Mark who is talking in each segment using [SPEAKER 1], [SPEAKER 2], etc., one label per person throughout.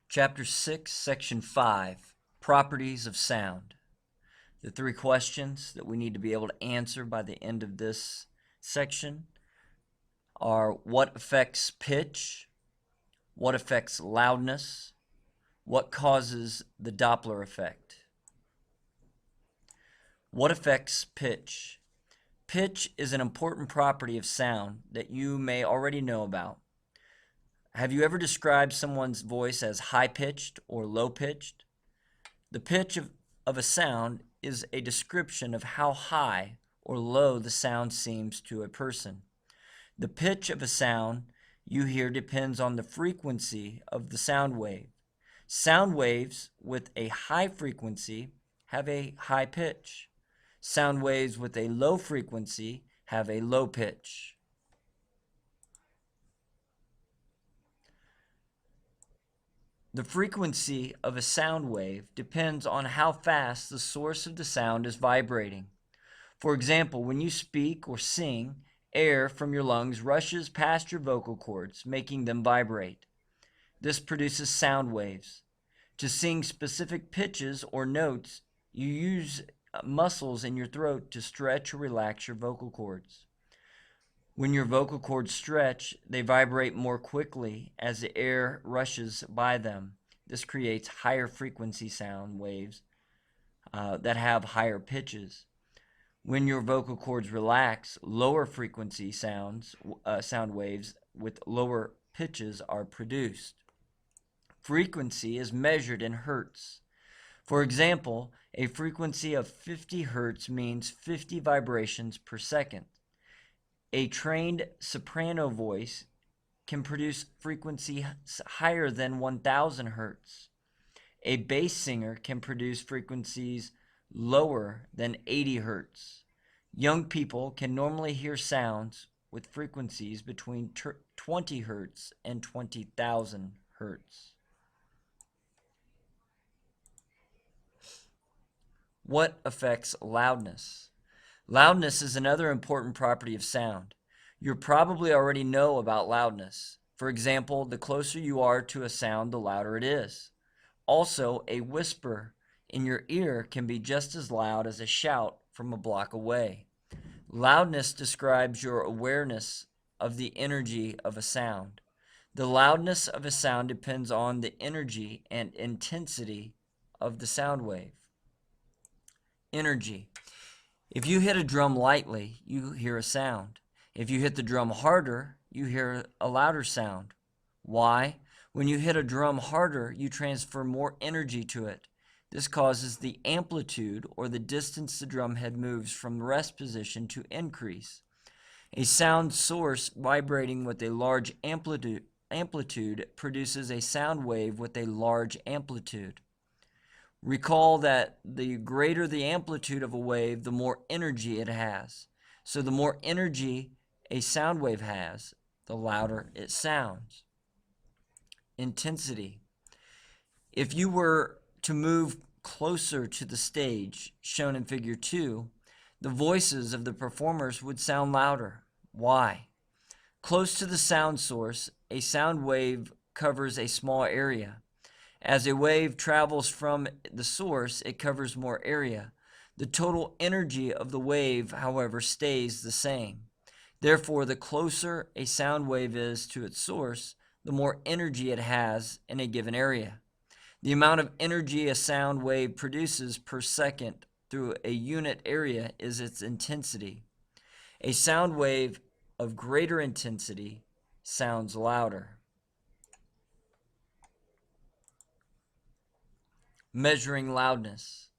[SPEAKER 1] Chapter 6, Section 5, Properties of Sound. The three questions that we need to be able to answer by the end of this section are: what affects pitch? What affects loudness? What causes the Doppler effect? What affects pitch? Pitch is an important property of sound that you may already know about. Have you ever described someone's voice as high-pitched or low-pitched? The pitch of a sound is a description of how high or low the sound seems to a person. The pitch of a sound you hear depends on the frequency of the sound wave. Sound waves with a high frequency have a high pitch. Sound waves with a low frequency have a low pitch. The frequency of a sound wave depends on how fast the source of the sound is vibrating. For example, when you speak or sing, air from your lungs rushes past your vocal cords, making them vibrate. This produces sound waves. To sing specific pitches or notes, you use muscles in your throat to stretch or relax your vocal cords. When your vocal cords stretch, they vibrate more quickly as the air rushes by them. This creates higher frequency sound waves that have higher pitches. When your vocal cords relax, lower frequency sound waves with lower pitches are produced. Frequency is measured in hertz. For example, a frequency of 50 hertz means 50 vibrations per second. A trained soprano voice can produce frequency higher than 1000 hertz. A bass singer can produce frequencies lower than 80 hertz. Young people can normally hear sounds with frequencies between 20 hertz and 20,000 hertz. What affects loudness? Loudness is another important property of sound. You probably already know about loudness. For example, the closer you are to a sound, the louder it is. Also, a whisper in your ear can be just as loud as a shout from a block away. Loudness describes your awareness of the energy of a sound. The loudness of a sound depends on the energy and intensity of the sound wave. Energy. If you hit a drum lightly, you hear a sound. If you hit the drum harder, you hear a louder sound. Why? When you hit a drum harder, you transfer more energy to it. This causes the amplitude, or the distance the drum head moves from rest position, to increase. A sound source vibrating with a large amplitude produces a sound wave with a large amplitude. Recall that the greater the amplitude of a wave, the more energy it has. So the more energy a sound wave has, the louder it sounds. Intensity. If you were to move closer to the stage, shown in Figure 2, the voices of the performers would sound louder. Why? Close to the sound source, a sound wave covers a small area. As a wave travels from the source, it covers more area. The total energy of the wave, however, stays the same. Therefore, the closer a sound wave is to its source, the more energy it has in a given area. The amount of energy a sound wave produces per second through a unit area is its intensity. A sound wave of greater intensity sounds louder. Measuring loudness.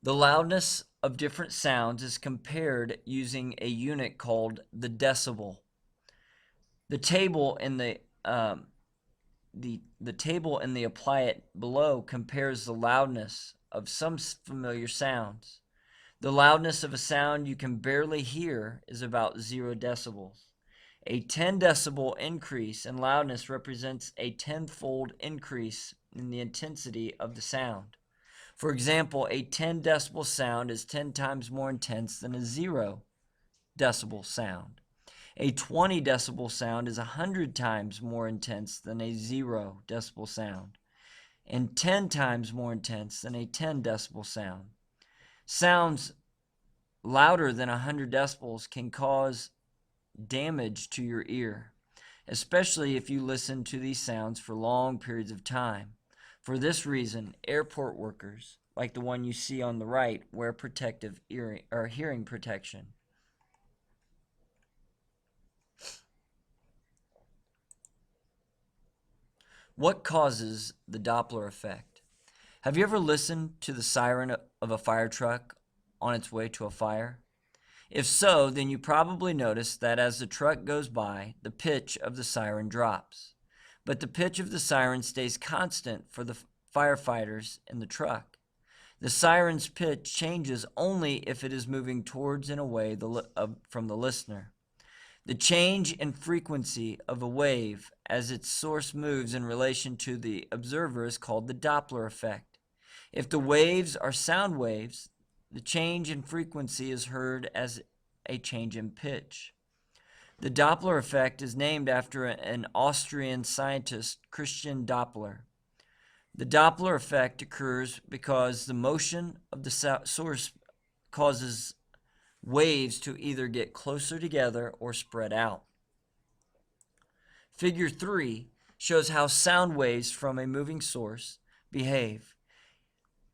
[SPEAKER 1] The loudness of different sounds is compared using a unit called the decibel. The table in the table in the apply it below compares the loudness of some familiar sounds. The loudness of a sound you can barely hear is about 0 decibels. A 10 decibel increase in loudness represents a tenfold increase in the intensity of the sound. For example, a 10 decibel sound is 10 times more intense than a 0 decibel sound. A 20 decibel sound is 100 times more intense than a 0 decibel sound. and 10 times more intense than a 10 decibel sound. Sounds louder than 100 decibels can cause damage to your ear, especially if you listen to these sounds for long periods of time. For this reason, airport workers, like the one you see on the right, wear protective hearing protection. What causes the Doppler effect? Have you ever listened to the siren of a fire truck on its way to a fire? If so, then you probably noticed that as the truck goes by, the pitch of the siren drops. But the pitch of the siren stays constant for the firefighters in the truck. The siren's pitch changes only if it is moving towards and away from the listener. The change in frequency of a wave as its source moves in relation to the observer is called the Doppler effect. If the waves are sound waves, the change in frequency is heard as a change in pitch. The Doppler effect is named after an Austrian scientist, Christian Doppler. The Doppler effect occurs because the motion of the source causes waves to either get closer together or spread out. Figure 3 shows how sound waves from a moving source behave.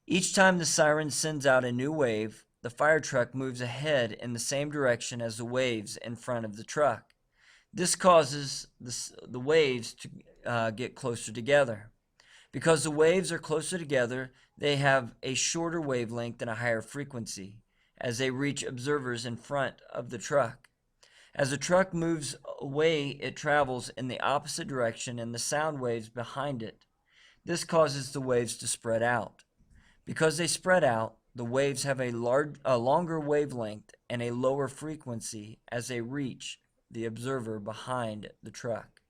[SPEAKER 1] Each time the siren sends out a new wave, the fire truck moves ahead in the same direction as the waves in front of the truck. This causes the waves to get closer together. Because the waves are closer together, they have a shorter wavelength and a higher frequency as they reach observers in front of the truck. As the truck moves away, it travels in the opposite direction and the sound waves behind it. This causes the waves to spread out. Because they spread out, the waves have a longer wavelength and a lower frequency as they reach the observer behind the truck.